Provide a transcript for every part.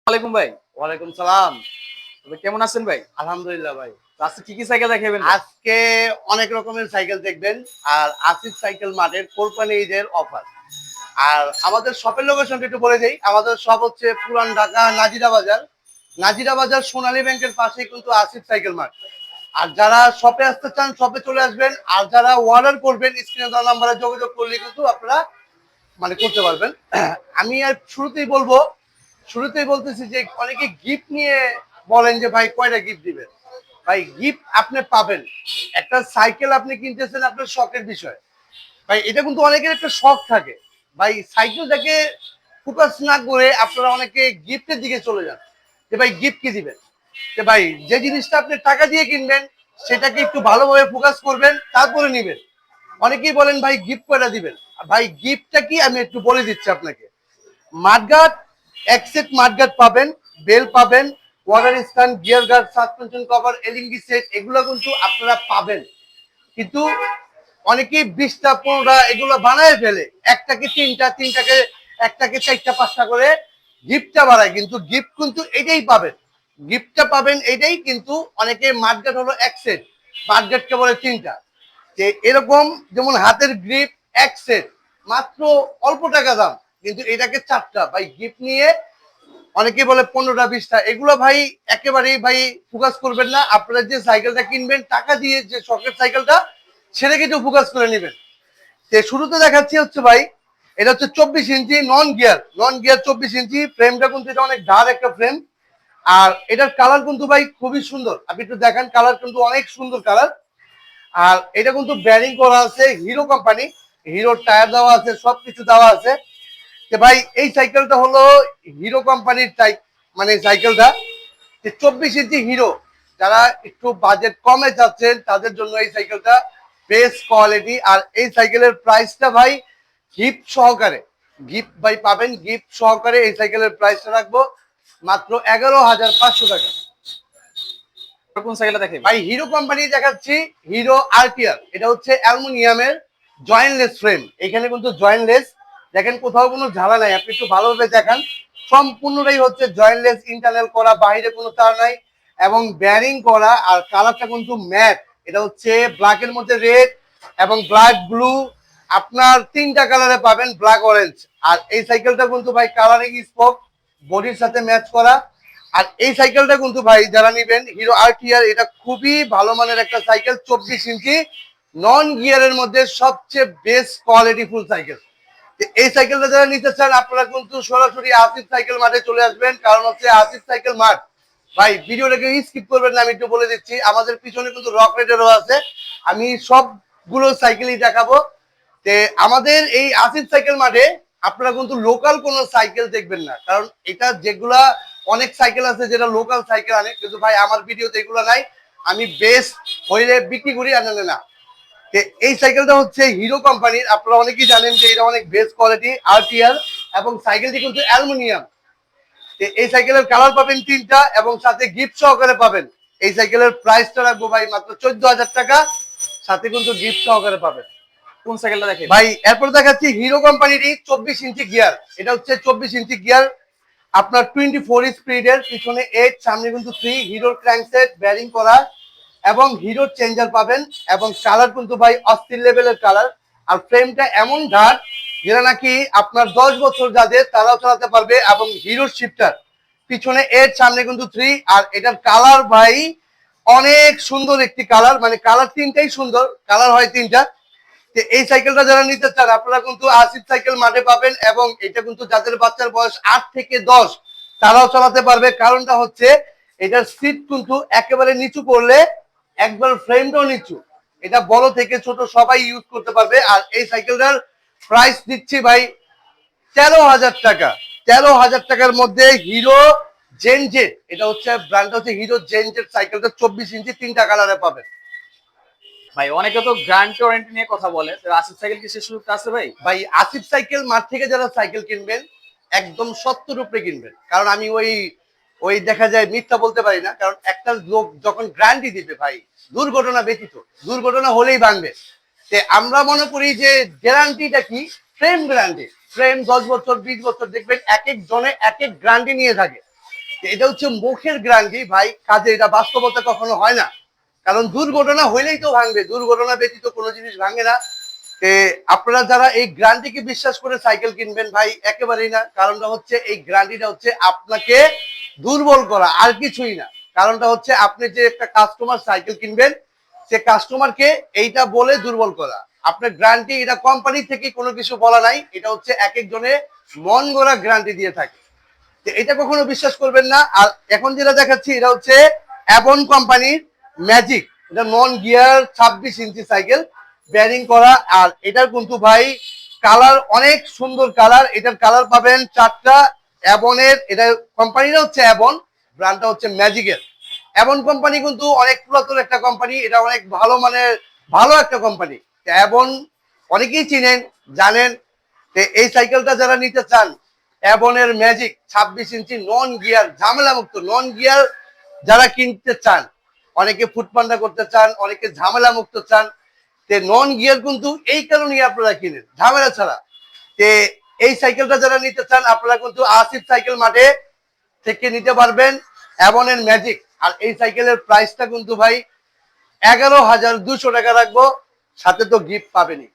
ওয়ালাইকুম ভাই। ওয়ালাইকুম সালাম। তবে কেমন আছেন ভাই? আলহামদুলিল্লাহ ভাই। তো আজকে কি সাইকেল দেখাবেন ভাই? আজকে অনেক রকমের সাইকেল দেখবেন। আর আসিফ সাইকেল মার্টের কোরবানি ঈদের অফার। আর আমাদের শপের লোকেশনটা একটু বলে দেই। আমাদের শপ হচ্ছে পুরান ঢাকা নাজিরা বাজার। নাজিরা বাজার সোনালী ব্যাংকের পাশেই কিন্তু আসিফ সাইকেল মার্ট। আর যারা শপে আসতে চান শপে চলে আসবেন। আর যারা অর্ডার করবেন স্ক্রিনে দেওয়া নাম্বারে যোগাযোগ করলে কিন্তু আপনারা করতে পারবেন। আমি আর শুরুতেই বলতেছি যে অনেকে গিফট নিয়ে বলেন যে ভাই কয়টা গিফট দিবেন। ভাই গিফট আপনি পাবেন। একটা সাইকেল আপনি কিনতেছেন আপনার শখের বিষয়। ভাই এটা কিন্তু অনেকের একটা শখ থাকে। ভাই সাইকেলটাকে ফোকাস না করে আপনারা অনেকে গিফটের দিকে চলে যান যে ভাই গিফট কি দিবেন। যে ভাই যে জিনিসটা আপনি টাকা দিয়ে কিনবেন সেটাকে একটু ভালোভাবে ফোকাস করবেন তারপরে নিবেন। অনেকেই বলেন ভাই গিফট কয়টা দিবেন। ভাই গিফটটা কি আমি একটু বলে দিচ্ছি আপনাকে। মাডগার্ড এক সেট মাডগার্ড পাবেন, বেল পাবেন, water stand, gear guard, suspension cover, LED set এগুলো কিন্তু আপনারা পাবেন। কিন্তু অনেকেই 20টা 15টা এগুলো বানায় ফেলে। একটাকে 3টা, 3টাকে একটাকে 4টা 5টা করে গিফটটা বাড়ায়। কিন্তু গিফট কিন্তু এটাই পাবেন। গিফটটা পাবেন এটাই কিন্তু অনেকে মাডগার্ড হলো এক সেট, মাডগার্ডকে বলে 3টা। যে এরকম যেমন হাতের গ্রিপ এক সেট মাত্র অল্প টাকা দাম, কিন্তু এটাকে 4টা ভাই গিফট নিয়ে অনেকে বলে 15টা 20টা এগুলো ভাই একেবারেই ভাই ফোকাস করবেন না। আপনারা যে সাইকেলটা কিনবেন টাকা দিয়ে যে শখের সাইকেলটা সেটাকে একটু ফোকাস করে নেবেন। যে শুরুতে দেখাচ্ছি হচ্ছে ভাই এটা হচ্ছে 24 ইঞ্চি নন গিয়ার 24 ইঞ্চি ফ্রেমটা কিন্তু এটা অনেক ধার একটা ফ্রেম। আর এটার কালার কিন্তু ভাই খুবই সুন্দর। আপনি একটু দেখেন কালার কিন্তু অনেক সুন্দর কালার। আর এটা কিন্তু ব্যারিং করা আছে হিরো কোম্পানি, হিরোর টায়ার দেওয়া আছে, সবকিছু দেওয়া আছে। যে ভাই এই সাইকেলটা হলো হিরো কোম্পানির সাইকেলটা যে 24 ইঞ্চি হিরো। যারা একটু বাজেট কমে যাচ্ছেন তাদের জন্য এই সাইকেলটা বেস্ট কোয়ালিটি। আর এই সাইকেলের প্রাইসটা ভাই গিফট সহকারে, গিফট ভাই পাবেন গিফট সহকারে। এই সাইকেলের প্রাইসটা রাখবো মাত্র 11,500 টাকা। কোন সাইকেলটা দেখাবেন? ভাই হিরো কোম্পানি দেখাচ্ছি, হিরো আরটিআর। এটা হচ্ছে অ্যালুমিনিয়ামের জয়েন্টলেস ফ্রেম। এখানে কিন্তু জয়েন্টলেস, দেখেন কোথাও কোনো ঝালা নাই। আপনি একটু ভালোভাবে দেখান সম্পূর্ণটাই হচ্ছে জয়েন্টলেস, ইন্টারনাল করা, বাইরে কোনো তার নাই এবং ব্যারিং করা। আর কালারটা কিন্তু ম্যাট। এটা হচ্ছে ব্ল্যাকের মধ্যে রেড এবং ব্ল্যাক ব্লু। আপনার 3টা কালারে পাবেন, ব্ল্যাক অরেঞ্জ। আর এই সাইকেলটা কিন্তু ভাই কালারিং স্পোক, বডির সাথে ম্যাচ করা। আর এই সাইকেলটা কিন্তু ভাই যারা নিবেন হিরো আরটিআর, এটা খুবই ভালো মানের একটা সাইকেল। 24 ইঞ্চি নন গিয়ারের মধ্যে সবচেয়ে বেস্ট কোয়ালিটি ফুল সাইকেল। এই সাইকেলটা যারা নিতে চান আপনারা কিন্তু সরাসরি আসিফ সাইকেল মাঠে চলে আসবেন। কারণ হচ্ছে আসিফ সাইকেল মাঠ ভাই ভিডিওটাকে স্কিপ করবেন না। আমি একটু বলে দিচ্ছি আমাদের পিছনে কিন্তু রক রাইডারও আছে। আমি সবগুলো সাইকেলই দেখাবো। তে আমাদের এই আসিফ সাইকেল মাঠে আপনারা কিন্তু লোকাল কোনো সাইকেল দেখবেন না। কারণ এটা যেগুলা অনেক সাইকেল আছে যেটা লোকাল সাইকেল আনে, কিন্তু ভাই আমার ভিডিওতে এগুলো নাই। আমি বেস্ট হইলে বিক্রি করি, আনলে না। এই সাইকেলটা হচ্ছে হিরো কোম্পানির। আপনারা অনেকেই জানেন যে এটা অনেক বেস্ট কোয়ালিটি আরটিআর এবং সাইকেলটি কিন্তু অ্যালুমিনিয়াম। এই সাইকেলের কালার পাবেন 3টা এবং সাথে গিফট সহকারে পাবেন। এই সাইকেলের প্রাইসটা রাখবো ভাই মাত্র 14,000 টাকা, সাথে কিন্তু গিফট সহকারে পাবেন। কোন সাইকেলটা দেখাবেন? ভাই এরপর দেখাচ্ছি হিরো কোম্পানিরই 24 ইঞ্চি গিয়ার। এটা হচ্ছে 24 ইঞ্চি গিয়ার আপনার 24 স্পিডের, পিছনে 8, সামনে কিন্তু 3, হিরোর ক্র্যাঙ্কসেট ব্যারিং করা এবং হিরোর চেঞ্জার পাবেন। এবং কালার কিন্তু ভাই অস্থির লেভেলের কালার। আর ফ্রেমটা এমন ধার যেটা নাকি আপনার 10 বছর যাদের তারাও চালাতে পারবে। এবং হিরোর শিফটার, পিছনে 8, সামনে কিন্তু 3। আর এটার কালার ভাই অনেক সুন্দর একটি কালার, কালার 3টাই সুন্দর, কালার হয় 3টা। এই সাইকেলটা যারা নিতে চান আপনারা কিন্তু আসিফ সাইকেল মাঠে পাবেন। এবং এটা কিন্তু যাদের বাচ্চার বয়স 8 থেকে 10 তারাও চালাতে পারবে। কারণটা হচ্ছে এটার সিট কিন্তু একেবারে নিচু করলে একবার ফ্রেমটাও নিচু। এটা বড় থেকে ছোট সবাই ইউজ করতে পারবে। আর এই সাইকেলটার প্রাইস দিচ্ছি ভাই 13,000 টাকা। 13,000 টাকার মধ্যে হিরো জেনজেট, এটা হচ্ছে ব্র্যান্ডটা হচ্ছে হিরো জেনজেট সাইকেলটা 24 ইঞ্চি 3টা কালারে পাবেন। ভাই অনেকে তো গ্যারান্টি ওয়ারেন্টি নিয়ে কথা বলে, তো আসিফ সাইকেল কি সে সুযোগটা আছে ভাই? ভাই আসিফ সাইকেল মাঠ থেকে যারা সাইকেল কিনবেন একদম সত্তর উপরে কিনবেন। কারণ আমি ওই ওই দেখা যায় মিথ্যা বলতে পারি না। কারণ একটা লোক যখন গ্যারান্টি দিবে ভাই দুর্ঘটনা ব্যতীত, দুর্ঘটনা হলেই ভাঙবে। আমরা মনে করি যে গ্যারান্টিটা কি, ফ্রেম গ্যারান্টি। ফ্রেম 10 বছর 20 বছর দেখবেন এক এক জনে এক এক গ্যারান্টি নিয়ে থাকে। এটা হচ্ছে মুখের গ্যারান্টি ভাই, কাজে এটা বাস্তবতা কখনো হয় না। কারণ দুর্ঘটনা হইলেই তো ভাঙবে, দুর্ঘটনা ব্যতীত কোনো জিনিস ভাঙে না। আপনারা যারা এই গ্যারান্টিকে বিশ্বাস করে সাইকেল কিনবেন ভাই, একেবারেই না। কারণটা হচ্ছে এই গ্যারান্টিটা হচ্ছে আপনাকে দুর্বল করা, আর কিছুই না। কারণটা হচ্ছে আপনি যে একটা কাস্টমার সাইকেল কিনবেন, সে কাস্টমারকে এইটা বলে দুর্বল করা। আপনার গ্যারান্টি এটা কোম্পানি থেকে কোনো কিছু বলা নাই, এটা হচ্ছে এক একজনের মন গড়া গ্যারান্টি দিয়ে থাকে। এটা কখনো বিশ্বাস করবেন না। আর এখন যেটা দেখাচ্ছি এটা হচ্ছে অ্যাবন কোম্পানির ম্যাজিক, এটা নন গিয়ার 26 ইঞ্চি সাইকেল, ব্যারিং করা। আর এটার কিন্তু ভাই কালার অনেক সুন্দর কালার, এটার কালার পাবেন 4টা। অ্যাবনের এটা কোম্পানিটা হচ্ছে অ্যাবন, ব্র্যান্ডটা হচ্ছে ম্যাজিকের। অ্যাবন কোম্পানি কিন্তু অনেক পুরাতন একটা কোম্পানি, এটা অনেক ভালো মানের ভালো একটা কোম্পানি। অ্যাবন অনেকেই চিনেন, জানেন। এই সাইকেলটা যারা নিতে চান, অ্যাবনের ম্যাজিক 26 ইঞ্চি নন গিয়ার, ঝামেলা মুক্ত নন গিয়ার যারা কিনতে চান, অনেকে ফুটপান্ডা করতে চান, অনেকে ঝামেলা মুক্ত চান, নন গিয়ার কিন্তু এই কারণেই আপনারা কিনেন, ঝামেলা ছাড়া। এই সাইকেলটা যারা নিতে চান, আপনারা কিন্তু আসিফ সাইকেল মাঠে থেকে নিতে পারবেন অ্যাবনের ম্যাজিক। আর এই সাইকেলের প্রাইসটা কিন্তু ভাই 11,200 টাকা রাখবো, সাথে তো গিফট পাবেনি।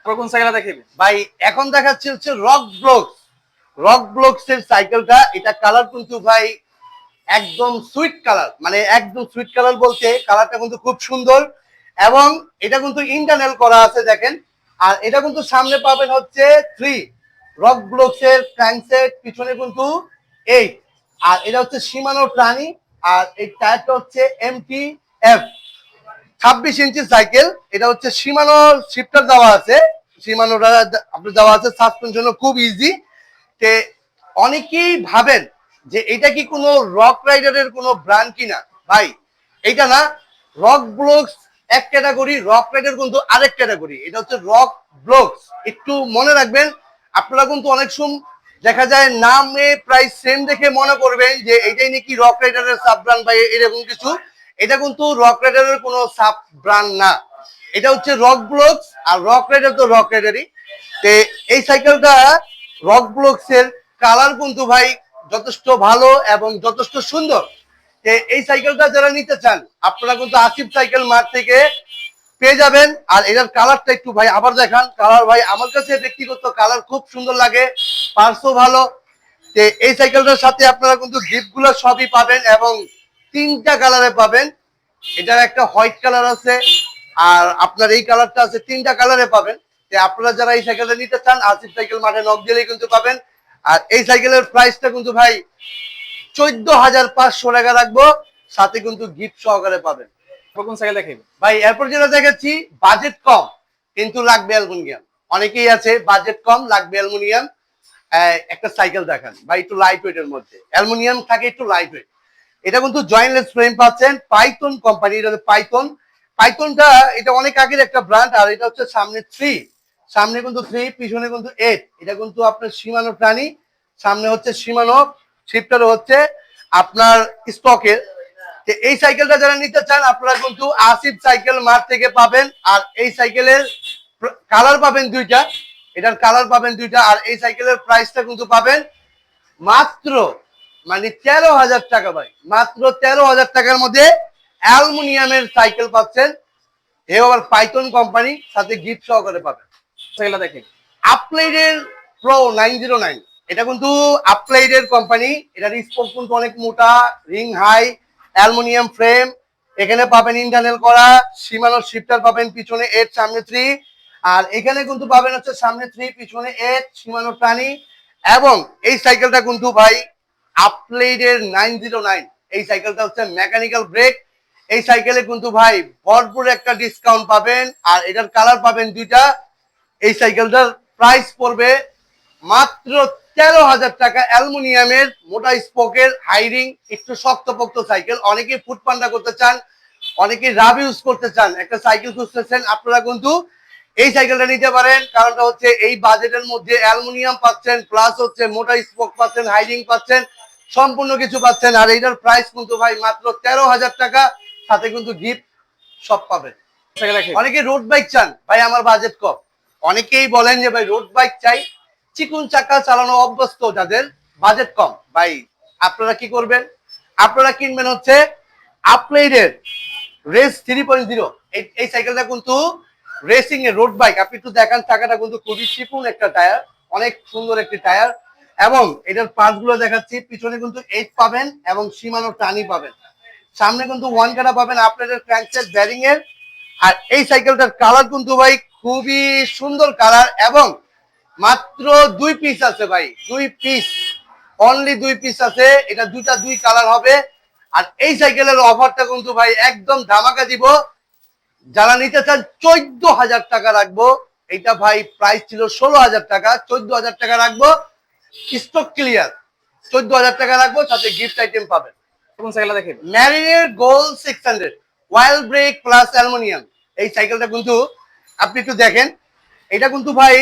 কোন সাইকেল দেখাবেন ভাই এখন দেখাচ্ছি হচ্ছে রক ব্লকস। রক ব্লকস এর সাইকেলটা, এটা কালার কিন্তু ভাই একদম সুইট কালার, মানে একদম সুইট কালার বলতে কালারটা কিন্তু খুব সুন্দর। এবং এটা কিন্তু ইন্টারনাল করা আছে দেখেন। আর এটা কিন্তু সামনে পাবেন হচ্ছে 3 রক ব্লকস এর ক্র্যাঙ্কসেট, পিছনে কিন্তু 8। আর এটা হচ্ছে শিমানো প্রাণী। আর এই টায়ারটা হচ্ছে MTF 26 ইঞ্চি সাইকেল। এটা হচ্ছে শিমানো শিফটার দেওয়া আছে, শিমানোটা আপনার দেওয়া আছে, সাসপেনশনও খুব ইজি। তে অনেকেই ভাবেন যে এটা কি কোনো রক রাইডারের কোনো ব্র্যান্ড কিনা, ভাই এইটা না। রক ব্লকস এক ক্যাটাগরি, রক রাইডার কিন্তু আরেক ক্যাটাগরি। এটা হচ্ছে রক ব্লকস, একটু মনে রাখবেন। আপনারা কিন্তু অনেক সময় দেখা যায় নামে প্রায় সেম দেখে মনে করবেন যে এটাই নাকি রক রাইডারের সাব ব্র্যান্ড বা এরকম কিছু। এটা কিন্তু রক রাইডারের কোনো সাব ব্র্যান্ড না, এটা হচ্ছে রক ব্লকস। আর রক রাইডার তো রক রাইডারই। এই সাইকেলটা রক ব্লকস এর কালার কিন্তু ভাই যথেষ্ট ভালো এবং যথেষ্ট সুন্দর। এই সাইকেলটা যারা নিতে চান, আপনারা কিন্তু আসিফ সাইকেল মার্ট থেকে পেয়ে যাবেন। আর এটার কালারটা একটু ভাই আবার দেখান। কালার ভাই আমার কাছে ব্যক্তিগত কালার খুব সুন্দর লাগে, পার্সও ভালো। এই সাইকেলটার সাথে আপনারা কিন্তু গিফট গুলো সবই পাবেন, এবং 3টা কালারে পাবেন। এটার একটা হোয়াইট কালার আছে, আর আপনার এই কালারটা আছে, 3টা কালারে পাবেন। আপনারা যারা এই সাইকেলটা নিতে চান, আসিফ সাইকেল মাঠে নক দিলেই কিন্তু পাবেন। আর এই সাইকেলের প্রাইসটা কিন্তু ভাই 14,500 টাকা রাখবো, সাথে কিন্তু গিফট সহকারে পাবেন। কোন সাইকেল দেখাবেন ভাই এরপর যেটা দেখাচ্ছি, বাজেট কম কিন্তু লাগবে অ্যালুমিনিয়াম। অনেকেই আছে বাজেট কম লাগবে অ্যালুমিনিয়াম, একটা সাইকেল দেখান ভাই একটু লাইট ওয়েটের মধ্যে, অ্যালুমিনিয়াম থাকে একটু লাইট ওয়েট। এটা কিন্তু জয়েন্টলেস ফ্রেম পাচ্ছেন, পাইথন কোম্পানি। এটা পাইথন, পাইথনটা এটা অনেক আগের একটা ব্র্যান্ড। আর এটা হচ্ছে সামনে 3, সামনে কিন্তু 3, পিছনে কিন্তু 8। এটা কিন্তু আপনার সীমানো প্রাণী, সামনে হচ্ছে সীমানো, শিফটার হচ্ছে আপনার স্টকের। এই সাইকেলটা যারা নিতে চান, আপনারা কিন্তু আসিফ সাইকেল মার্ট থেকে পাবেন। আর এই সাইকেলের কালার পাবেন 2টা, এটার কালার পাবেন 2টা। আর এই সাইকেলের প্রাইসটা কিন্তু পাবেন মাত্র মানে 13,000 টাকা ভাই, মাত্র 13,000 টাকার মধ্যে অ্যালুমিনিয়ামের সাইকেল পাচ্ছেন। এ আবার পাইথন কোম্পানি, সাথে গিফট সহকারে পাবেন। সাইকেলটা দেখেন আপলাইডের প্রো 909, এটা কিন্তু আপলাইডের কোম্পানি। এটার স্পোক কিন্তু অনেক মোটা, রিং হাই, অ্যালুমিনিয়াম ফ্রেম। এখানে পাবেন ইন্টারনাল করা, সীমানো শিফটার পাবেন, পিছনে 8 সামনে 3। আর এখানে কিন্তু পাবেন হচ্ছে সামনে 3 পিছনে 8, সীমানো প্রাণী। এবং এই সাইকেলটা কিন্তু ভাই আপলাইডের 909, এই সাইকেলটা হচ্ছে মেকানিক্যাল ব্রেক। এই সাইকেলে কিন্তু ভাই ভরপুর একটা ডিসকাউন্ট পাবেন। আর এটার কালার পাবেন 2টা। এই সাইকেলটার প্রাইস পড়বে মাত্র 13,000 টাকা। অ্যালুমিনিয়ামের মোটা স্পোকের, হাইরিং, একটু শক্তপোক্ত সাইকেল। অনেকে ফুটপান্ডা করতে চান, অনেকে রাব ইউজ করতে চান, একটা সাইকেল খুঁজতেছেন, আপনারা কিন্তু এই সাইকেলটা নিতে পারেন। কারণটা হচ্ছে এই বাজেটের মধ্যে অ্যালুমিনিয়াম পাচ্ছেন, প্লাস হচ্ছে মোটা স্পোক পাচ্ছেন, হাইরিং পাচ্ছেন, সম্পূর্ণ কিছু পাচ্ছেন। আর এইটার প্রাইস কিন্তু ভাই মাত্র 13,000 টাকা, সাথে কিন্তু গিফট সব পাবেন। অনেকে রোড বাইক চান, ভাই আমার বাজেট কম। অনেকেই বলেন যে ভাই রোড বাইক চাই, চিকুন চাকা চালানো অভ্যস্ত, যাদের বাজেট কম, ভাই আপনারা কি করবেন, আপনারা কিনবেন হচ্ছে আপগ্রেডের রেস 3.0। এই সাইকেলটা কিন্তু রেসিং এর রোড বাইক। আপনি একটু দেখান, চাকাটা কিন্তু খুবই চিকন একটা টায়ার, অনেক সুন্দর একটি টায়ার। এবং এটার পার্টস গুলো দেখাচ্ছি, পিছনে কিন্তু 8 পাবেন এবং সীমানো টানি পাবেন, সামনে কিন্তু 1 কাটা পাবেন আপনাদের ক্র্যাঙ্কসেট ব্যারিং এর। আর এই সাইকেলটার কালার কিন্তু ভাই খুবই সুন্দর কালার, এবং মাত্র 2 পিস আছে ভাই, 2 পিস, অনলি 2 পিস আছে। এটা দুই কালার হবে। আর এই সাইকেলের অফারটা কিন্তু ভাই একদম ধামাকা দিব। যারা নিতে চান 14,000 টাকা রাখবো। এটা ভাই প্রাইস ছিল 16,000 টাকা, 14,000 টাকা রাখবো, স্টক ক্লিয়ার। 14,000 টাকা রাখবো, সাথে গিফট আইটেম পাবেন। কোন সাইকেলটা দেখেন? ম্যারিনের গোল 600 ওয়াইল ব্রেক প্লাস অ্যালুমিনিয়াম। এই সাইকেলটা কিন্তু আপনি একটু দেখেন, এটা কিন্তু ভাই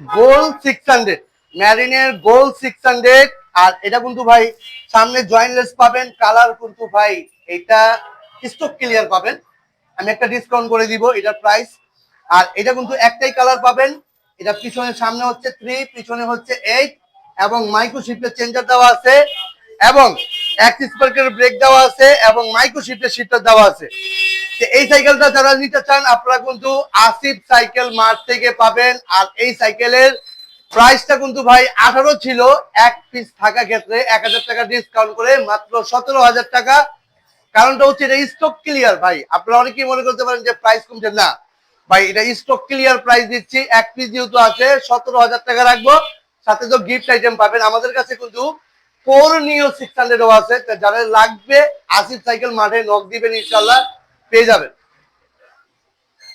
গোল 600, ম্যারিনের গোল 600। আর এটা কিন্তু ভাই সামনে জয়েন্টলেস পাবেন, কালার কিন্তু ভাই এটা স্টক ক্লিয়ার পাবেন। আমি একটা ডিসকাউন্ট করে দিব এটার প্রাইস। আর এটা কিন্তু একটাই কালার পাবেন। এটা পিছনে, সামনে হচ্ছে 3, পিছনে হচ্ছে 8, এবং মাইক্রো শিফটের চেঞ্জার দেওয়া আছে, এবং অ্যাক্সিস ব্রেকের ব্রেক দেওয়া আছে, এবং মাইক্রো শিফটের শিফটার দেওয়া আছে। এই সাইকেলটা যারা নিতে চান আপনারা কিন্তু আসিফ সাইকেল মার্ট থেকে পাবেন। আর এই সাইকেলের প্রাইসটা কিন্তু ভাই 18 ছিল, এক পিস থাকা ক্ষেত্রে 1000 টাকা ডিসকাউন্ট করে মাত্র 17,000 টাকা। কারণটা হচ্ছে এটা স্টক ক্লিয়ার ভাই। আপনারা অনেকেই মনে করতে পারেন যে প্রাইস কমছে, না ভাই, এটা স্টক ক্লিয়ার প্রাইস দিচ্ছি। এক পিস যেহেতু আছে 17,000 টাকা রাখবো, সাথে তো গিফট আইটেম পাবেন। আমাদের কাছে কিন্তু 4Neo 600 আছে, যারা লাগবে আসিফ সাইকেল মাঠে নক দিবেন, ইনশাল্লাহ পেয়ে যাবেন।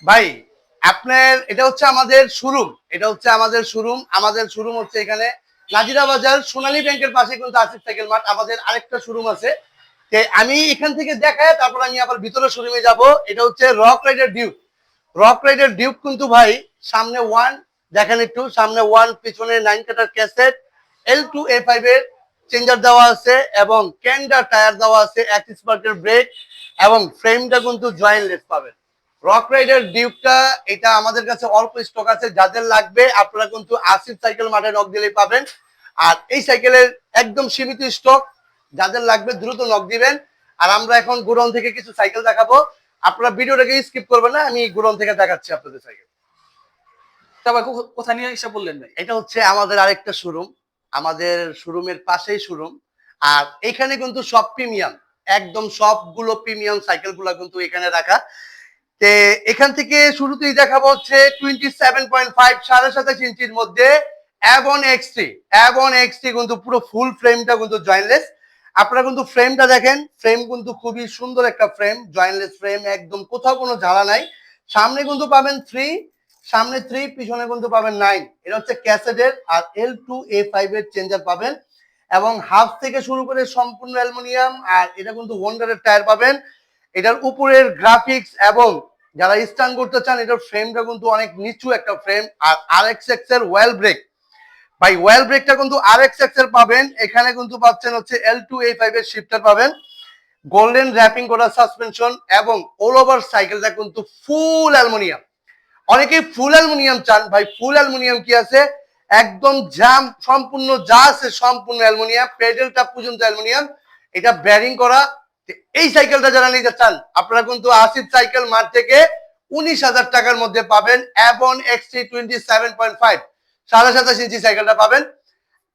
ভাই আপনার এটা হচ্ছে আমাদের শোরুম, এটা হচ্ছে আমাদের শোরুম। আমাদের শোরুম হচ্ছে এখানে নাজিরা বাজার সোনালী ব্যাংকের পাশে কিন্তু আসিফ সাইকেল মাঠ। আমাদের আরেকটা শোরুম আছে, আমি এখান থেকে দেখায় তারপর আমি আবার ভিতরে শোরুমে যাব। এটা হচ্ছে Rockrider Duke. Rockrider Duke কিন্তু ভাই সামনে 1 দেখেন, একটু সামনে 1, পিছনে 9 কাটার ক্যাসেট, L2A5 এর চেঞ্জার দেওয়া আছে, এবং ক্যান্ডার টায়ার দেওয়া আছে, অ্যাক্সিস ব্রেকের ব্রেক, এবং ফ্রেমটা কিন্তু জয়েন্টলেস পাবেন। রক রাইডার ডিউকটা এটা আমাদের কাছে অল্প স্টক আছে, যাদের লাগবে আপনারা কিন্তু আসিফ সাইকেল মাঠে নক দিলেই পাবেন। আর এই সাইকেলের একদম সীমিত স্টক, যাদের লাগবে দ্রুত নক দিবেন। আর আমরা এখন গোডাউন থেকে কিছু সাইকেল দেখাবো, আপনারা ভিডিওটাকে স্কিপ করবেন না, আমি গোডাউন থেকে দেখাচ্ছি আপনাদের সাইকেল। তবে কোথায় নিয়ে এসে বললেন ভাই? এটা হচ্ছে আমাদের আরেকটা শোরুম, আমাদের শোরুমের পাশেই শোরুম। আর এখানে কিন্তু সব প্রিমিয়াম, একদম সবগুলো প্রিমিয়াম সাইকেল গুলা কিন্তু এখানে রাখা। তে এখান থেকে শুরুতেই দেখাবো হচ্ছে 27.5 27.5 ইঞ্চির মধ্যে অ্যাবন এক্সটি। অ্যাবন এক্সটি কিন্তু পুরো ফুল ফ্রেমটা কিন্তু জয়েন্টলেস। আপনারা কিন্তু ফ্রেমটা দেখেন, ফ্রেম কিন্তু খুবই সুন্দর একটা ফ্রেম, জয়েন্টলেস ফ্রেম, একদম কোথাও কোনো ঝালা নাই। সামনে কিন্তু পাবেন 3, সামনে 3, পিছনে কিন্তু পাবেন 9। এটা হচ্ছে ক্যাসেটের। আর L2A5 এর চেঞ্জার পাবেন, এবং হাফ থেকে শুরু করে সম্পূর্ণ অ্যালুমিনিয়াম। আর এটা কিন্তু ওয়ান্ডারের টায়ার পাবেন। এটার উপরের গ্রাফিক্স, এবং যারা স্টান করতে চান, এটার ফ্রেমটা কিন্তু অনেক নিচু একটা ফ্রেম। আর RXX এর ওয়েল ব্রেক, ভাই ওয়েল ব্রেকটা কিন্তু RXX এর পাবেন। এখানে কিন্তু পাচ্ছেন হচ্ছে L2A5 এর শিফটার পাবেন, গোল্ডেন র্যাপিং করা সাসপেনশন, এবং অল ওভার সাইকেলটা কিন্তু ফুল অ্যালুমিনিয়াম। অনেকেই ফুল অ্যালুমিনিয়াম চান, ভাই ফুল অ্যালুমিনিয়াম কি আছে, একদম জাম সম্পূর্ণ যা আছে সম্পূর্ণ অ্যালুমিনিয়াম, পেডেলটা পর্যন্ত অ্যালুমিনিয়াম, এটা ব্যারিং করা। এই সাইকেলটা যারা নিতে চান আপনারা কিন্তু আসিফ সাইকেল মার্ট থেকে 19,000 টাকার মধ্যে পাবেন অ্যাবন XT 27.5 27.5 ইঞ্চি সাইকেলটা পাবেন।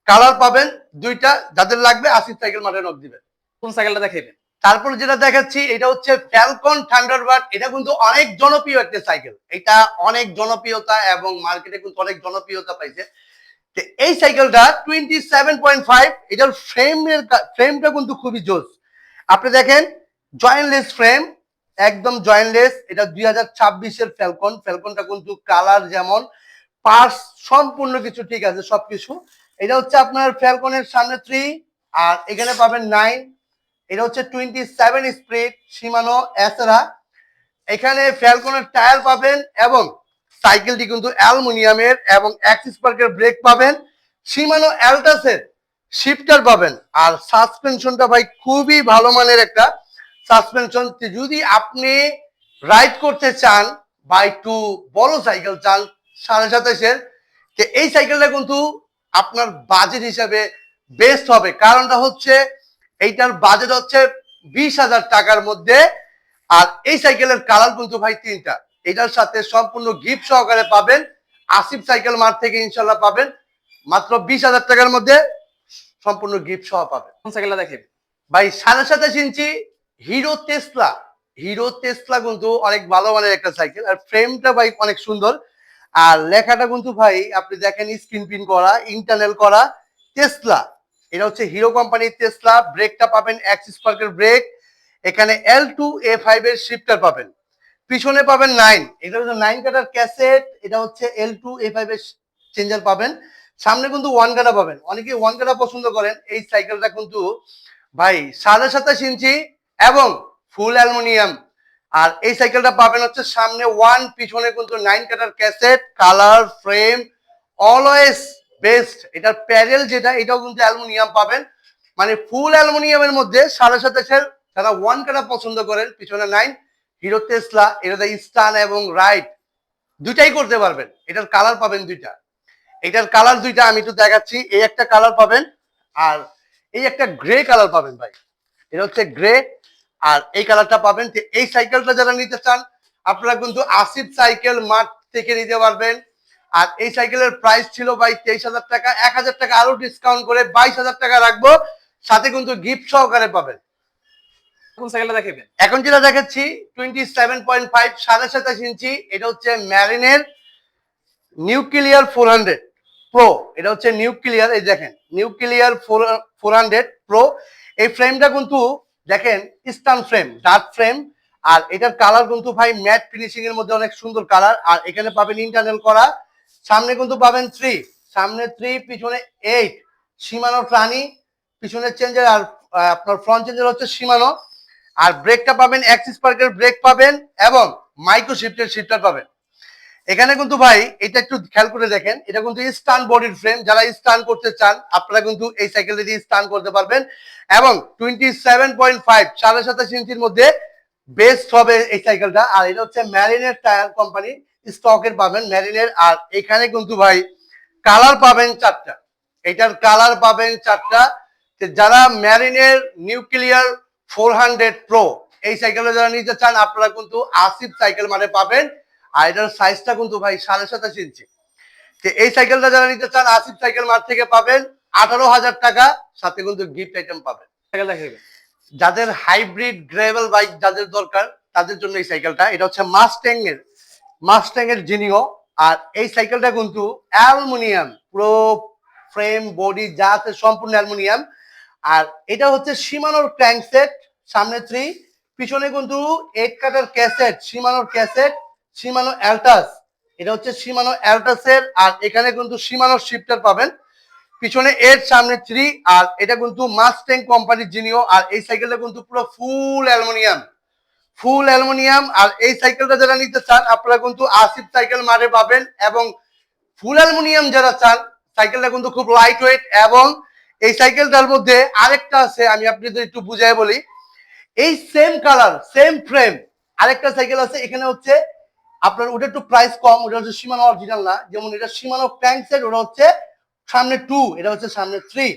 কালার পাবেন দুইটা, যাদের লাগবে আসিফ সাইকেল মার্টে নক দিবেন। কোন সাইকেলটা দেখাইবেন? তারপর যেটা দেখাচ্ছি এটা হচ্ছে ফ্যালকন থান্ডারবার্ড। এটা কিন্তু অনেক জনপ্রিয় একটা সাইকেল, এটা অনেক জনপ্রিয়তা, এবং মার্কেটে কিন্তু অনেক জনপ্রিয়তা পাইছে। এই সাইকেলটা 27.5, এটার ফ্রেমটা কিন্তু খুবই জোস। আপনি দেখেন জয়েন্টলেস ফ্রেম, একদম জয়েন্টলেস। এটা 2026-এর ফ্যালকনটা কিন্তু কালার যেমন পার্টস সম্পূর্ণ কিছু ঠিক আছে সবকিছু। এটা হচ্ছে আপনার ফ্যালকনের সামনে 3, আর এখানে পাবেন 9। এটা হচ্ছে 27 স্পিড শিমানো এসরা। এখানে ফ্যালকনের টায়ার পাবেন, এবং সাইকেলটি কিন্তু অ্যালুমিনিয়ামের, এবং অ্যাক্সিস পার্কের ব্রেক পাবেন, শিমানো অ্যালটাসের শিফটার পাবেন। আর সাসপেনশনটা ভাই খুবই ভালো মানের একটা সাসপেনশন। যদি আপনি রাইড করতে চান বা একটু বড় সাইকেল চান 27.5-এর, এই সাইকেলটা কিন্তু আপনার বাজেট হিসাবে বেস্ট হবে। কারণটা হচ্ছে এইটার বাজেট হচ্ছে 20,000 টাকার মধ্যে। আর এই সাইকেলের কালার কিন্তু ভাই তিনটা। এটার সাথে সম্পূর্ণ গিফট সহকারে পাবেন। আসিফ সাইকেল মার্ট থেকে ইনশাল্লাহ পাবেন মাত্র 20,000 টাকার মধ্যে সম্পূর্ণ গিফট সহ পাবেন। কোন সাইকেলটা দেখেন ভাই 27.5 ইঞ্চি হিরো টেসলা। হিরো টেসলা কিন্তু অনেক ভালো মানের একটা সাইকেল, আর ফ্রেমটা ভাই অনেক সুন্দর। আর লেখাটা কিন্তু ভাই আপনি দেখেন স্ক্রিন প্রিন্ট করা, ইন্টারনাল করা, টেসলা। এটা হচ্ছে হিরো কোম্পানির টেসলা। ব্রেকটা পাবেন এক্স স্পার্কের ব্রেক। এখানে L2A5 এর শিফটার পাবেন। পিছনে পাবেন 9, এটা হচ্ছে 9 কাটার ক্যাসেট। এটা হচ্ছে L2A5 এর চেঞ্জার পাবেন। সামনে কিন্তু 1 কাটা পাবেন, অনেকে 1 কাটা পছন্দ করেন। এই সাইকেলটা কিন্তু ভাই 27.5 ইঞ্চি এবং ফুল অ্যালুমিনিয়াম। আর এই সাইকেলটা পাবেন হচ্ছে সামনে 1, পিছনে কিন্তু 9 cutter cassette, colour, frame always best. এটার প্যাডেল যেটা, এটাও কিন্তু অ্যালুমিনিয়াম পাবেন। মানে ফুল অ্যালুমিনিয়ামের মধ্যে 27.5-এর যারা 1 কাটা পছন্দ করেন, পিছনে 9, হিরো টেসলা। এটাতে স্টান এবং রাইড দুইটাই করতে পারবেন। এটার কালার পাবেন দুইটা। এটার কালার দুইটা আমি একটু দেখাচ্ছি। এই একটা কালার পাবেন, আর এই একটা গ্রে কালার পাবেন ভাই। এটা হচ্ছে গ্রে, আর এই কালারটা পাবেন। তো এই সাইকেলটা যারা নিতে চান আপনারা কিন্তু আসিফ সাইকেল মার্ট থেকে নিতে পারবেন। আর এই সাইকেলের প্রাইস ছিল ভাই 23,000 টাকা। 1,000 টাকা আরো ডিসকাউন্ট করে 22,000 টাকা রাখবো, সাথে কিন্তু গিফট সহকারে পাবেন। কোন সাইকেলটা দেখাবেন? এখন যেটা দেখাচ্ছি 27.5 27.5 ইঞ্চি। এটা হচ্ছে ম্যারিনের নিউক্লিয়ার 400 প্রো। এটা হচ্ছে নিউক্লিয়ার, এই দেখেন নিউক্লিয়ার 400 প্রো। এই ফ্রেমটা কিন্তু দেখেন স্টান ফ্রেম, ডার্ক ফ্রেম। আর এটার কালার কিন্তু ভাই ম্যাট ফিনিশিং এর মধ্যে অনেক সুন্দর কালার। আর এখানে পাবেন ইন্টারনাল করা। সামনে কিন্তু পাবেন 3, সামনে 3, পিছনে 8। সীমানো ট্রানি পিছনের চেঞ্জার, আর আপনার ফ্রন্ট চেঞ্জার হচ্ছে সীমানো। আর ব্রেকটা পাবেন এক্স স্পার্কের ব্রেক পাবেন এবং মাইক্রো শিফটের শিফটার পাবেন। এখানে কিন্তু ভাই এটা একটু খেয়াল করে দেখেন, এটা কিন্তু স্টান বডির ফ্রেম। যারা স্টান করতে চান আপনারা কিন্তু এই সাইকেলটা দিয়ে স্টান করতে পারবেন। এবং 27.5 27.5 ইঞ্চির মধ্যে বেস্ট হবে এই সাইকেলটা। আর এটা হচ্ছে ম্যারিনের টায়ার কোম্পানি স্টকের পাবেন ম্যারিনের। আর এখানে কিন্তু ভাই কালার পাবেন 4টা। এটার কালার পাবেন 4টা। যারা ম্যারিনের নিউক্লিয়ার 400 প্রো এই সাইকেলটা যারা নিতে চান আপনারা কিন্তু আসিফ সাইকেল মানে পাবেন। আর এটার সাইজটা কিন্তু ভাই 27.5 ইঞ্চি। তো এই সাইকেলটা যারা নিতে চান আসিফ সাইকেল মার্ট থেকে পাবেন 18,000 টাকা, সাথে কিন্তু গিফট আইটেম পাবেন। সাইকেল দেখাবেন? যাদের হাইব্রিড গ্রেভেল বাইক যাদের দরকার তাদের জন্য এই সাইকেলটা। এটা হচ্ছে মাস্ট্যাং এর জিনিও। আর এই সাইকেলটা কিন্তু অ্যালুমিনিয়াম, পুরো ফ্রেম বডি যা আছে সম্পূর্ণ অ্যালুমিনিয়াম। আর এটা হচ্ছে সীমানোর ক্র্যাঙ্কসেট, সামনে 3, পিছনে কিন্তু 8 কাটার ক্যাসেট, সীমানোর ক্যাসেট, সীমানো অ্যালটাস। এটা হচ্ছে সীমানো অ্যালটাসের। আর এখানে কিন্তু সীমানোর শিফটার পাবেন। পিছনে 8, সামনে 3। আর এটা কিন্তু মাস্ট্যাং কোম্পানির জিনিও। আর এই সাইকেলটা কিন্তু পুরো ফুল অ্যালুমিনিয়াম। আর এই সাইকেলটা যারা নিতে চান আপনারা কিন্তু আসিফ সাইকেল মার্টে পাবেন। এবং ফুল অ্যালুমিনিয়াম যারা চান, সাইকেলটা কিন্তু খুব লাইট ওয়েট। এবং এই সাইকেলটার মধ্যে আরেকটা আছে, আমি আপনাদের একটু বুঝাই বলি। এই সেম কালার সেম ফ্রেম আরেকটা সাইকেল আছে। এখানে হচ্ছে আপনার ওটা একটু প্রাইস কম, ওটা হচ্ছে সীমানো অরিজিনাল না। যেমন এটা সীমানো ক্র্যাঙ্কসেট, ওটা হচ্ছে সামনে 2, এটা হচ্ছে সামনে 3।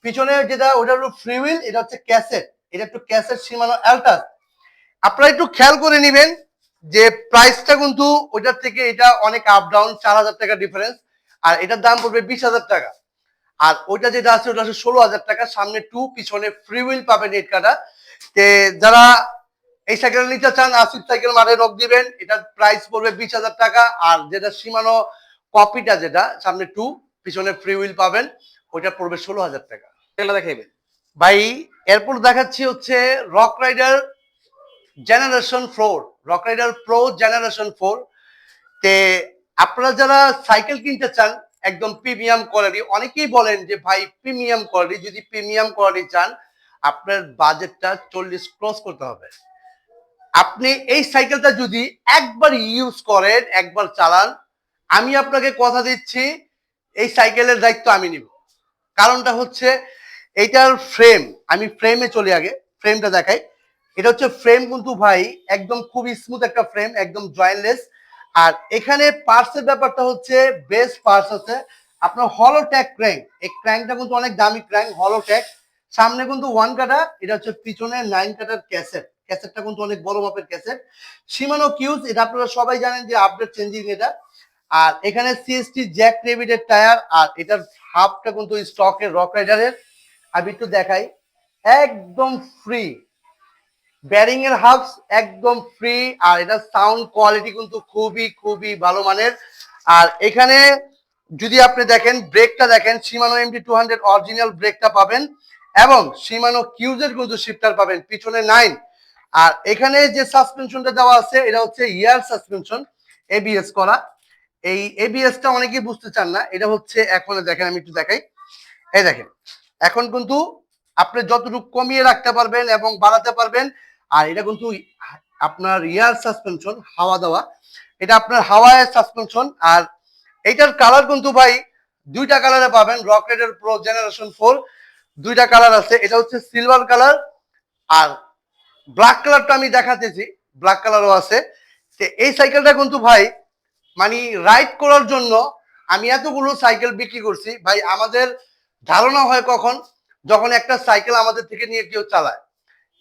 পিছনে যেটা ওটা হলো ফ্রি হুইল, এটা হচ্ছে ক্যাসেট। এটা একটু ক্যাসেট সীমানো অ্যালটাস। আপনারা একটু খেয়াল করে নেবেন যে প্রাইসটা কিন্তু ওইটার থেকে এটা অনেক আপ ডাউন, 4,000 টাকা ডিফারেন্স। আর এটার দাম পড়বে 20,000 টাকা। আর ওইটা যেটা আছে ওটা হচ্ছে 16,000 টাকা। সামনে 2, পিছনে ফ্রি হুইল পাবেন 8 কাটা। তে যারা এই সাইকেল নিতে চান আসিফ সাইকেল মার্টে নক দিবেন। এটার প্রাইস পড়বে 20,000 টাকা। আর যেটা সীমানো কপিটা, যেটা সামনে 2, পিছনে ফ্রি হুইল পাবেন, ওইটা পড়বে 16,000 টাকা। সাইকেলটা দেখাবেন? ভাই এরপর দেখাচ্ছি হচ্ছে Rockrider generation 4, Rockrider pro generation 4। তে আপনারা যারা সাইকেল কিনতে চান একদম প্রিমিয়াম কোয়ালিটি, অনেকেই বলেন যে ভাই প্রিমিয়াম কোয়ালিটি, যদি প্রিমিয়াম কোয়ালিটি চান আপনার বাজেটটা 40 ক্রস করতে হবে। আপনি এই সাইকেলটা যদি একবার ইউজ করেন, একবার চালান, আমি আপনাকে কথা দিচ্ছি এই সাইকেলের দায়িত্ব আমি নিব। কারণটা হচ্ছে এইটার ফ্রেম, আমি ফ্রেমে চলে আগে ফ্রেমটা দেখাই। এটা হচ্ছে ফ্রেম কিন্তু ভাই একদম খুব স্মুথ একটা ফ্রেম, একদম জয়েন্টলেস। আর এখানে পার্টসের ব্যাপারটা হচ্ছে বেস্ট পার্টস আছে। আপনার হলোট্যাক ক্র্যাঙ্ক, এই ক্র্যাঙ্কটা কিন্তু অনেক দামি ক্র্যাঙ্ক, হলোট্যাক। সামনে কিন্তু 1 কাটা, এটা হচ্ছে পিছনে 9 কাটার ক্যাসেট। ক্যাসেটটা কিন্তু অনেক বড় মাপের ক্যাসেট। শিমানো কিউজ, এটা আপনারা সবাই জানেন যে আপডেট চেঞ্জিং এটা। আর এখানে সিএসটি জ্যাক রেভিডের টায়ার, আর এটার হাফটা কিন্তু স্টকের রক রাইডারের। আমি একটু দেখাই, একদম ফ্রি ব্যারিং এর হাবস, একদম ফ্রি। আর এটা সাউন্ড কোয়ালিটি কিন্তু খুবই খুবই ভালো মানের। আর এখানে যদি আপনি দেখেন ব্রেকটা দেখেন, শিমানো MT200 অরিজিনাল ব্রেকটা পাবেন, এবং শিমানো কিউজের কিন্তু শিফটার পাবেন, পিছনে 9। আর এখানে যে সাসপেনশনটা দেওয়া আছে এটা হচ্ছে ইয়ার সাসপেনশন, এবিএস করা। এই এবিএসটা অনেকেই বুঝতে চান না, এটা হচ্ছে এখন দেখেন, আমি একটু দেখাই। এই দেখেন, এখন কিন্তু আপনি যতটুকু কমিয়ে রাখতে পারবেন এবং বাড়াতে পারবেন। আর এটা কিন্তু আপনার ইয়ার সাসপেনশন, হাওয়া দেওয়া, এটা আপনার হাওয়ায় সাসপেনশন। আর এইটার কালার কিন্তু ভাই দুইটা কালারে পাবেন, রক রাইডার প্রো জেনারেশন 4 দুইটা কালার আছে। এটা হচ্ছে সিলভার কালার, আর ব্ল্যাক কালারটা আমি দেখাতেছি, ব্ল্যাক কালারও আছে। তো এই সাইকেলটা কিন্তু ভাই মানে রাইড করার জন্য, আমি এতগুলো সাইকেল বিক্রি করছি ভাই, আমাদের ধারণা হয় কখন, যখন একটা সাইকেল আমাদের থেকে নিয়ে কেউ চালায়।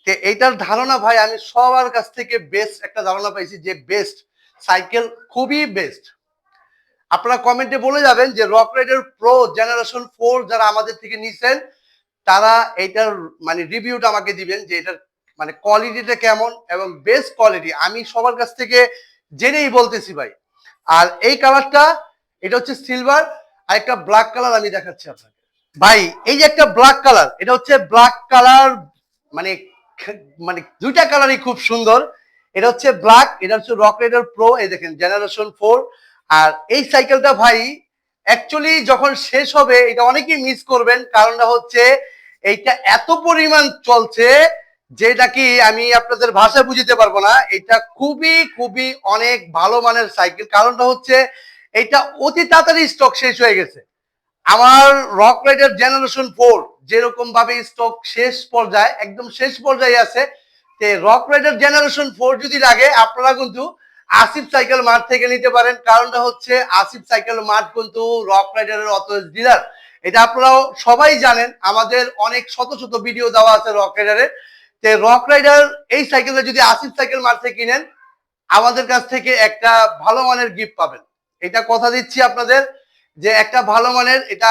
তো এইটার ধারণা ভাই আমি সবার কাছ থেকে বেস্ট একটা ধারণা পাইছি, যে বেস্ট সাইকেল, খুবই বেস্ট। আপনারা কমেন্টে বলে যাবেন যে রক রাইডার প্রো জেনারেশন 4 যারা আমাদের থেকে নিছেন, তারা এইটার মানে রিভিউটা আমাকে দিবেন, যে এটার মানে কোয়ালিটিটা কেমন, এবং বেস্ট কোয়ালিটি আমি সবার কাছ থেকে জেনেই বলতেছি ভাই। আর এই কালারটা, এটা হচ্ছে সিলভার, আর একটা ব্ল্যাক কালার আমি দেখাচ্ছি আপনাকে ভাই। এই যে একটা ব্ল্যাক কালার, এটা হচ্ছে ব্ল্যাক কালার, মানে মানে দুইটা কালারই খুব সুন্দর। এটা হচ্ছে ব্ল্যাক, এটা হচ্ছে রক রাইডার প্রো, এই দেখেন জেনারেশন 4। আর এই সাইকেলটা ভাই অ্যাকচুয়ালি যখন শেষ হবে এটা অনেকেই মিস করবেন, কারণটা হচ্ছে এইটা এত পরিমাণ চলছে যেটা কি আমি আপনাদের ভাষায় বুঝতে পারবো না। এটা খুবই খুবই অনেক ভালো মানের সাইকেল, কারণটা হচ্ছে এটা অতি তাড়াতাড়ি স্টক শেষ হয়ে গেছে। আমার রক রাইডার জেনারেশন 4 যেরকম ভাবে স্টক শেষ পর্যায়ে, একদম শেষ পর্যায়ে আছে, তে রক রাইডার জেনারেশন 4 যদি লাগে আপনারা কিন্তু আসিফ সাইকেল মার্ট থেকে নিতে পারেন। কারণটা হচ্ছে আসিফ সাইকেল মার্ট কিন্তু রক রাইডারের অথরাইজড ডিলার, এটা আপনারাও সবাই জানেন। আমাদের অনেক শত শত ভিডিও দেওয়া আছে রক রাইডারের। তে রক রাইডার এই সাইকেলটা যদি আসিফ সাইকেল মার্ট থেকে কিনেন, আমাদের কাছ থেকে একটা ভালো মানের গিফট পাবেন, এটা কথা দিচ্ছি আপনাদের, যে একটা ভালো মানের, এটা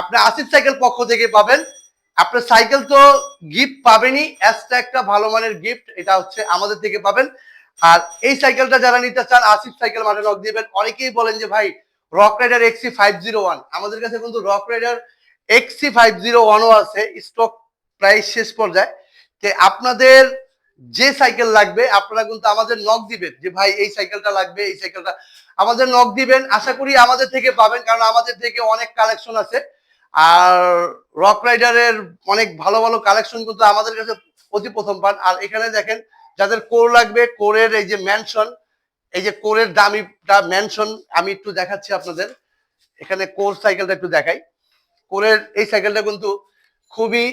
আপনার আসিফ সাইকেল পক্ষ থেকে পাবেন। আপনার সাইকেল তো গিফট পাবেনই, এক্সট্রা একটা ভালো মানের গিফট এটা হচ্ছে আমাদের থেকে পাবেন। আর এই সাইকেলটা যারা নিতে চান আসিফ সাইকেল মাঠে নক দিবেন। অনেকেই বলেন যে ভাই রক রাইডার XC501, আমাদের কাছে কিন্তু রক রাইডার XC501ও আছে, স্টক প্রায় শেষ পর্যায়ে। যে আপনাদের যে সাইকেল লাগবে আপনারা কিন্তু আমাদের নক দিবেন, যে ভাই এই সাইকেলটা লাগবে, এই সাইকেলটা আমাদের নক দিবেন। আশা করি আমাদের থেকে পাবেন, কারণ আমাদের থেকে অনেক কালেকশন আছে। আর রক রাইডারের অনেক ভালো ভালো কালেকশন কিন্তু আমাদের কাছে অতি প্রথম পান। আর এখানে দেখেন, যাদের কোর লাগবে, কোরের এই যে ম্যানশন, এই যে কোরের দামিটা ম্যানশন, আমি একটু দেখাচ্ছি আপনাদের। এখানে কোর সাইকেলটা একটু দেখাই। কোরের এই সাইকেলটা কিন্তু খুবই,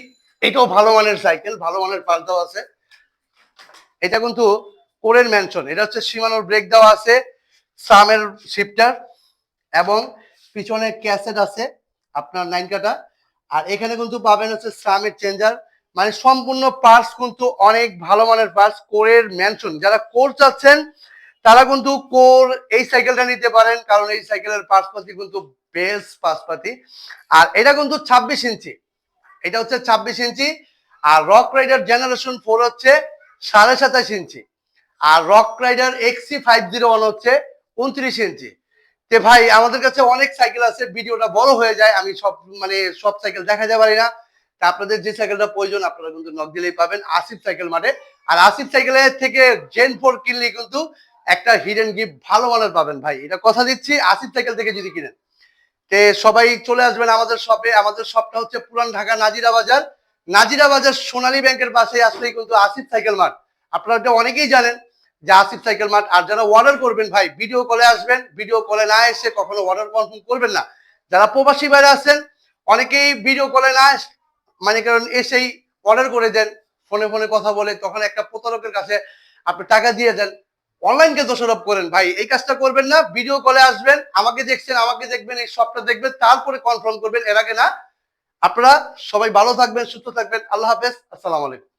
এটাও ভালো মানের সাইকেল, ভালো মানের পাল্টাও আছে। এটা কিন্তু কোরের ম্যানশন, এটা হচ্ছে শিমানোর ব্রেক দেওয়া আছে, সামের শিফটার, এবং পিছনে ক্যাসেট আছে আপনার 9 কাটা। আর এখানে কিন্তু পাবেন হচ্ছে সামের চেঞ্জার, মানে সম্পূর্ণ পার্টস কিন্তু অনেক ভালো মানের পার্টস। কোরের ম্যানশন, যারা কোর চাচ্ছেন তারা কিন্তু কোর এই সাইকেলটা নিতে পারেন, কারণ এই সাইকেলের পার্টসপাতি কিন্তু বেস্ট পার্টসপাতি। আর এটা কিন্তু 26 ইঞ্চি, এটা হচ্ছে 26 ইঞ্চি। আর রক রাইডার জেনারেশন 4 হচ্ছে 27.5 ইঞ্চি। আর রক রাইডার XC501 হচ্ছে 29 ইঞ্চি। তে ভাই আমাদের কাছে অনেক সাইকেল আছে, ভিডিওটা বড় হয়ে যায়, আমি সব মানে সব সাইকেল দেখাতে পারি না। তা আপনাদের যে সাইকেলটা প্রয়োজন আপনারা কিন্তু নক দিলেই পাবেন আসিফ সাইকেল মাঠে। আর আসিফ সাইকেলের থেকে জেন 4 কিনলে কিন্তু একটা হিডেন গিফট ভালো মানের পাবেন ভাই, এটা কথা দিচ্ছি আসিফ সাইকেল থেকে যদি কিনেন। তে সবাই চলে আসবেন আমাদের শপে। আমাদের শপটা হচ্ছে পুরান ঢাকা নাজিরা বাজার, নাজিরা বাজার সোনালী ব্যাংকের পাশে আসলেই কিন্তু আসিফ সাইকেল মার্ট। আপনারা এটা অনেকেই জানেন যে আসিফ সাইকেল মার্ট। আর যারা অর্ডার করবেন ভাই ভিডিও কলে আসবেন, ভিডিও কলে না এসে কখনো অর্ডার কনফার্ম করবেন না। যারা প্রবাসী বাইরে আছেন অনেকেই ভিডিও কলে না মানে কারণ এসেই অর্ডার করে দেন, ফোনে ফোনে কথা বলে, তখন একটা প্রতারকের কাছে আপনি টাকা দিয়ে দেন। অনলাইনকে দোষারোপ করেন। ভাই এই কাজটা করবেন না, ভিডিও কলে আসবেন, আমাকে দেখছেন, আমাকে দেখবেন, এই শপটা দেখবেন, তারপরে কনফার্ম করবেন, এর আগে না। আপনারা সবাই ভালো থাকবেন, সুস্থ থাকবেন। আল্লাহ হাফেজ, আসসালামু আলাইকুম।